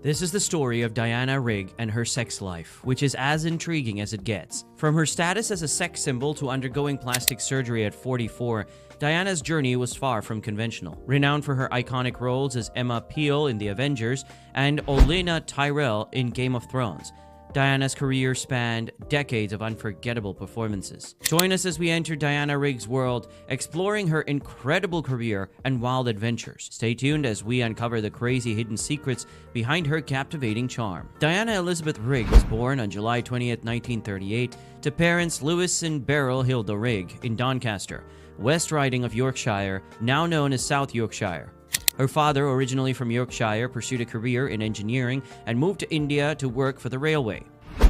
This is the story of Diana Rigg and her sex life, which is as intriguing as it gets. From her status as a sex symbol to undergoing plastic surgery at 44, Diana's journey was far from conventional. Renowned for her iconic roles as Emma Peel in The Avengers and Olenna Tyrell in Game of Thrones, Diana's career spanned decades of unforgettable performances. Join us as we enter Diana Rigg's world, exploring her incredible career and wild adventures. Stay tuned as we uncover the crazy hidden secrets behind her captivating charm. Diana Elizabeth Rigg was born on July 20th, 1938, to parents Lewis and Beryl Hilda Rigg in Doncaster, West Riding of Yorkshire, now known as South Yorkshire. Her father, originally from Yorkshire, pursued a career in engineering and moved to India to work for the railway.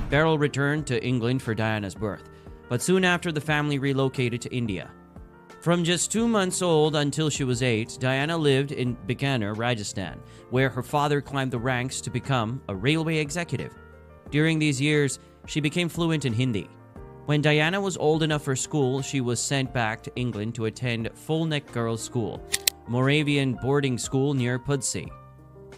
Beryl returned to England for Diana's birth, but soon after the family relocated to India. From just 2 months old until she was 8, Diana lived in Bikaner, Rajasthan, where her father climbed the ranks to become a railway executive. During these years, she became fluent in Hindi. When Diana was old enough for school, she was sent back to England to attend Full-Neck Girls' School, Moravian boarding school near Pudsey.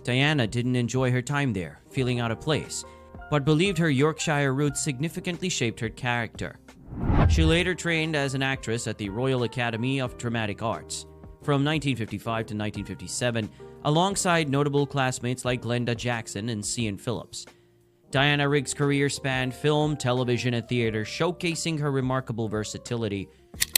Diana didn't enjoy her time there, feeling out of place, but believed her Yorkshire roots significantly shaped her character. She later trained as an actress at the Royal Academy of Dramatic Arts from 1955 to 1957, alongside notable classmates like Glenda Jackson and Cian Phillips. Diana Rigg's career spanned film, television, and theater, showcasing her remarkable versatility.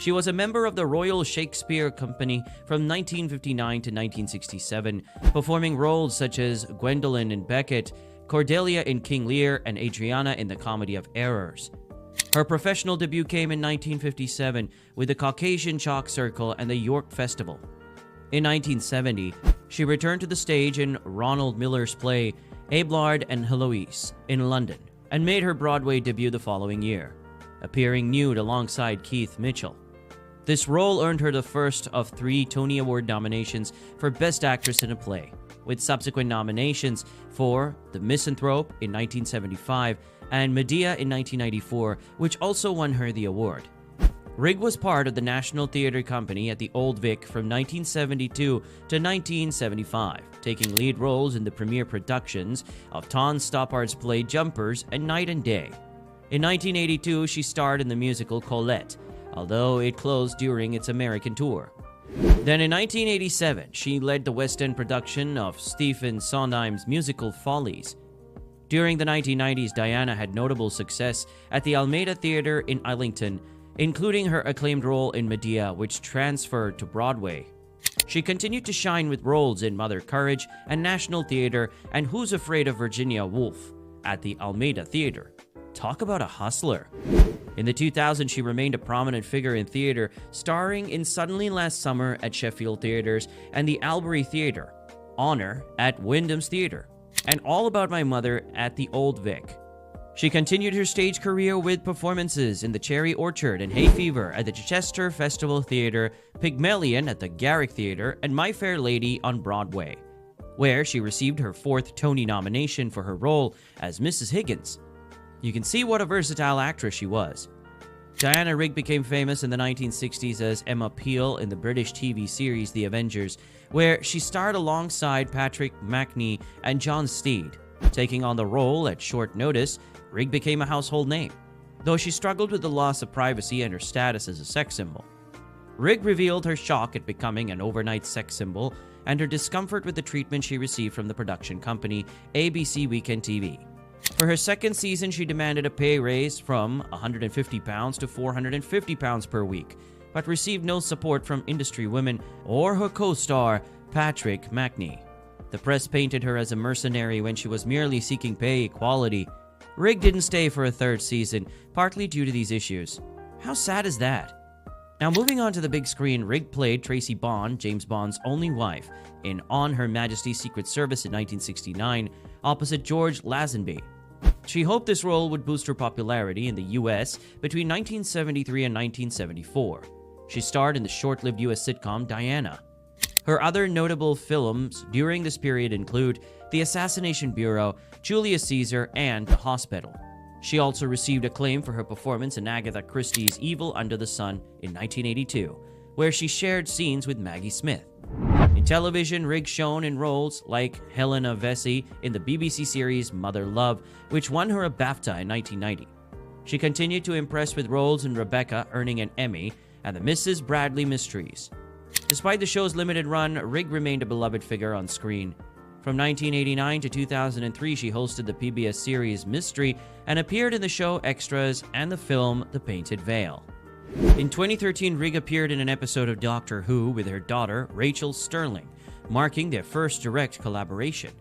She was a member of the Royal Shakespeare Company from 1959 to 1967, performing roles such as Gwendolen in Beckett, Cordelia in King Lear, and Adriana in The Comedy of Errors. Her professional debut came in 1957 with the Caucasian Chalk Circle and the York Festival. In 1970, she returned to the stage in Ronald Miller's play Abelard and Heloise in London, and made her Broadway debut the following year, appearing nude alongside Keith Mitchell. This role earned her the first of 3 Tony Award nominations for Best Actress in a Play, with subsequent nominations for The Misanthrope in 1975 and Medea in 1994, which also won her the award. Rigg was part of the National Theatre Company at the Old Vic from 1972 to 1975, taking lead roles in the premiere productions of Ton Stoppard's play Jumpers and Night and Day. In 1982, she starred in the musical Colette, although it closed during its American tour. Then in 1987, she led the West End production of Stephen Sondheim's musical Follies. During the 1990s, Diana had notable success at the Almeida Theatre in Islington, including her acclaimed role in Medea, which transferred to Broadway. She continued to shine with roles in Mother Courage and National Theatre and Who's Afraid of Virginia Woolf at the Almeida Theatre. Talk about a hustler. In the 2000s, she remained a prominent figure in theater, starring in Suddenly Last Summer at Sheffield Theatres and the Albury Theatre, Honor at Wyndham's Theatre, and All About My Mother at the Old Vic. She continued her stage career with performances in The Cherry Orchard and Hay Fever at the Chichester Festival Theatre, Pygmalion at the Garrick Theatre, and My Fair Lady on Broadway, where she received her 4th Tony nomination for her role as Mrs. Higgins. You can see what a versatile actress she was. Diana Rigg became famous in the 1960s as Emma Peel in the British TV series The Avengers, where she starred alongside Patrick Macnee and John Steed. Taking on the role at short notice, Rigg became a household name, though she struggled with the loss of privacy and her status as a sex symbol. Rigg revealed her shock at becoming an overnight sex symbol and her discomfort with the treatment she received from the production company ABC Weekend TV. For her 2nd season, she demanded a pay raise from £150 to £450 per week, but received no support from industry women or her co-star, Patrick Macnee. The press painted her as a mercenary when she was merely seeking pay equality. Rigg didn't stay for a 3rd season, partly due to these issues. How sad is that? Now moving on to the big screen, Rigg played Tracy Bond, James Bond's only wife, in On Her Majesty's Secret Service in 1969, opposite George Lazenby. She hoped this role would boost her popularity in the US between 1973 and 1974. She starred in the short-lived US sitcom Diana. Her other notable films during this period include The Assassination Bureau, Julius Caesar, and The Hospital. She also received acclaim for her performance in Agatha Christie's Evil Under the Sun in 1982, where she shared scenes with Maggie Smith. In television, Rigg shone in roles like Helena Vesey in the BBC series Mother Love, which won her a BAFTA in 1990. She continued to impress with roles in Rebecca, earning an Emmy, and the Mrs. Bradley Mysteries. Despite the show's limited run, Rigg remained a beloved figure on screen. From 1989 to 2003, she hosted the PBS series Mystery and appeared in the show Extras and the film The Painted Veil. In 2013, Rigg appeared in an episode of Doctor Who with her daughter, Rachel Sterling, marking their first direct collaboration.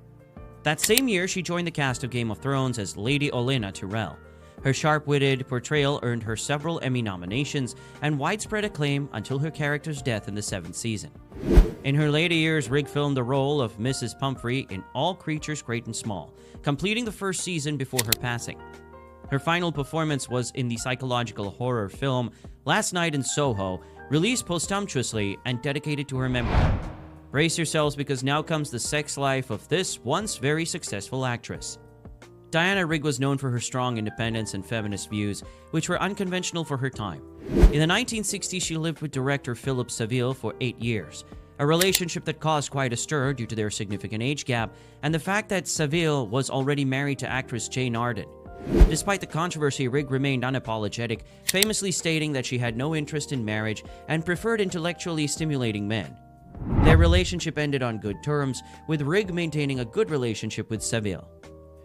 That same year, she joined the cast of Game of Thrones as Lady Olenna Tyrell. Her sharp-witted portrayal earned her several Emmy nominations and widespread acclaim until her character's death in the 7th season. In her later years, Rigg filmed the role of Mrs. Pumphrey in All Creatures Great and Small, completing the first season before her passing. Her final performance was in the psychological horror film Last Night in Soho, released posthumously and dedicated to her memory. Brace yourselves, because now comes the sex life of this once very successful actress. Diana Rigg was known for her strong independence and feminist views, which were unconventional for her time. In the 1960s, she lived with director Philip Saville for 8 years, a relationship that caused quite a stir due to their significant age gap and the fact that Saville was already married to actress Jane Arden. Despite the controversy, Rigg remained unapologetic, famously stating that she had no interest in marriage and preferred intellectually stimulating men. Their relationship ended on good terms, with Rigg maintaining a good relationship with Saville.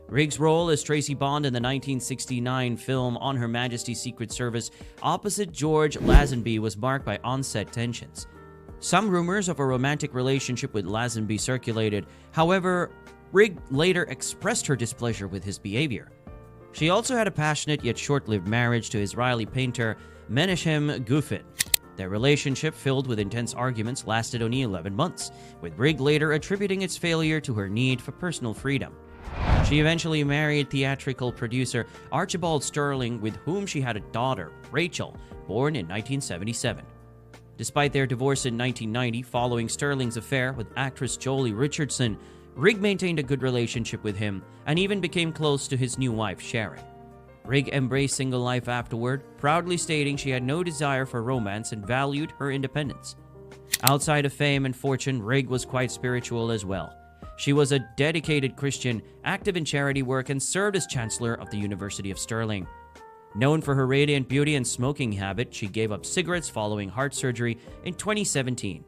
Rigg's role as Tracy Bond in the 1969 film On Her Majesty's Secret Service opposite George Lazenby was marked by on-set tensions. Some rumors of a romantic relationship with Lazenby circulated. However, Rigg later expressed her displeasure with his behavior. She also had a passionate yet short-lived marriage to Israeli painter Menachem Gufin. Their relationship, filled with intense arguments, lasted only 11 months, with Rigg later attributing its failure to her need for personal freedom. She eventually married theatrical producer Archibald Sterling, with whom she had a daughter, Rachel, born in 1977. Despite their divorce in 1990, following Sterling's affair with actress Jolie Richardson, Rigg maintained a good relationship with him and even became close to his new wife, Sharon. Rigg embraced single life afterward, proudly stating she had no desire for romance and valued her independence. Outside of fame and fortune, Rigg was quite spiritual as well. She was a dedicated Christian, active in charity work, and served as Chancellor of the University of Stirling. Known for her radiant beauty and smoking habit, she gave up cigarettes following heart surgery in 2017.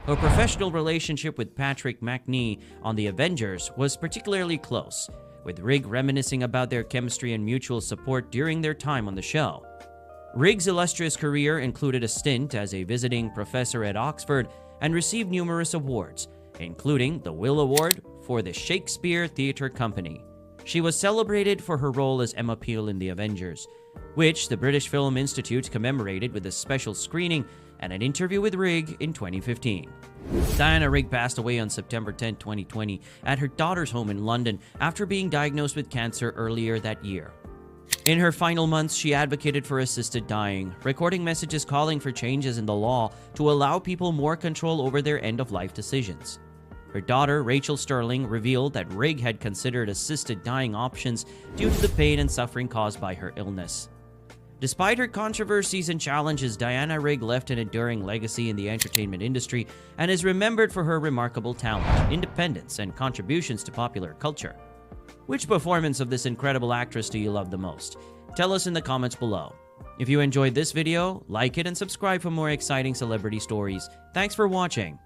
Her professional relationship with Patrick Macnee on The Avengers was particularly close, with Rigg reminiscing about their chemistry and mutual support during their time on the show. Rigg's illustrious career included a stint as a visiting professor at Oxford and received numerous awards, including the Will Award for the Shakespeare Theatre Company. She was celebrated for her role as Emma Peel in The Avengers, which the British Film Institute commemorated with a special screening and an interview with Rigg in 2015. Diana Rigg passed away on September 10, 2020, at her daughter's home in London after being diagnosed with cancer earlier that year. In her final months, she advocated for assisted dying, recording messages calling for changes in the law to allow people more control over their end-of-life decisions. Her daughter, Rachel Sterling, revealed that Rigg had considered assisted dying options due to the pain and suffering caused by her illness. Despite her controversies and challenges, Diana Rigg left an enduring legacy in the entertainment industry and is remembered for her remarkable talent, independence, and contributions to popular culture. Which performance of this incredible actress do you love the most? Tell us in the comments below. If you enjoyed this video, like it and subscribe for more exciting celebrity stories. Thanks for watching.